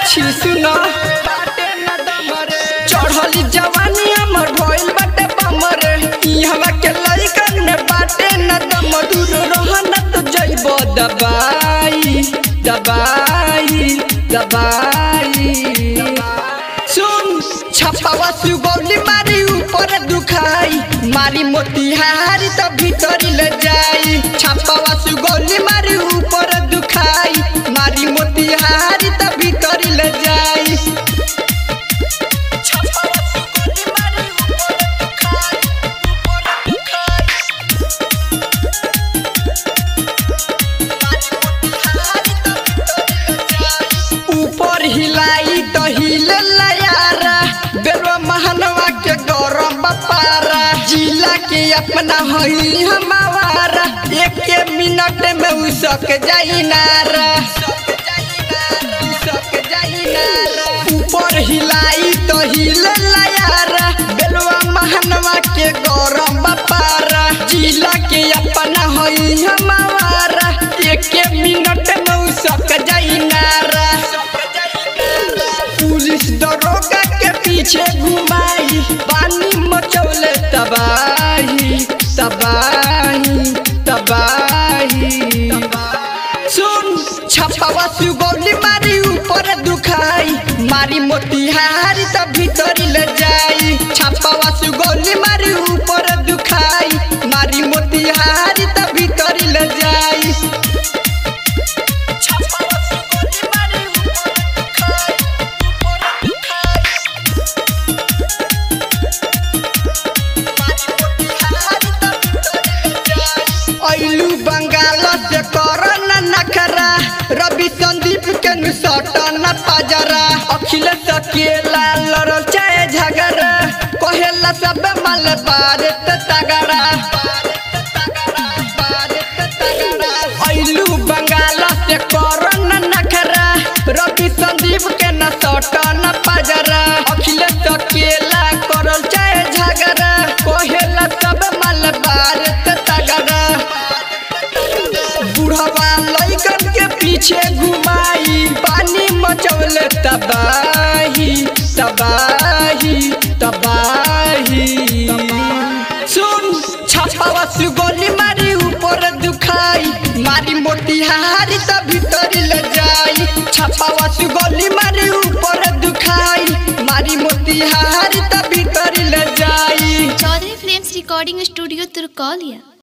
छी सुनो चढ़ली जवानी हमर भइल बाटे बमरे इहवा के लइकन में बाटे न दम दूर रहन तो जइबो दबाई दबाई दबाई सुन छपावा सुगौली मारी ऊपर दुखाई मारी मोतिहारी तो भीतर ले जाई छपावा सुगौली मारी ऊपर दुखाई मारी मोतिहारी तो भीतर ले जाई ऊपर हिलाई तो हिले यारा बेरो महनवा के गौरव पारा जिला के अपना हई हमारा एक मिनट में उसक जाई नारा ऊपर हिलाई तो हिले यारा बेरो महनवा के गौरव पारा जिला के अपना हई हमारा एक मिनट में उसक जाई नारा पुलिस दरोगा के पीछे घुमाई पानी मचौले तबाही तबाही तबाही सुन छपावा सुगौली मारी ऊपर दुखाई मारी मोतिहारी तो भीतर ले जाई छपावा सुगौली मारी ऊपर दुखाई मारी मोतिहारी तो भीतर ले जाई ऐलू बंगाल से करन नखरा रवि संदीप के सटन पजरा अखिलेश अकेला लड़ल चाहे झगड़ा कहेला सब माल बारत तगड़ा ऐलू बंगाल से करन नखरा रवि संदीप के सटन पजरा अखिलेश अकेला करल चाहे झगड़ा कहेला सब माल बारत तगड़ा बुढ़वा लइकन के पीछे घुमाई पानी मचौले तबाही तबाही तबाही सुन छपावा सुगौली मारी ऊपर दुखाई मारी मोतिहारी तो भीतर ले जाई छपावा सुगौली मारी ऊपर दुखाई मारी मोतिहारी तो भीतर ले जाई। Chaudhary films recording studio Turkaulia.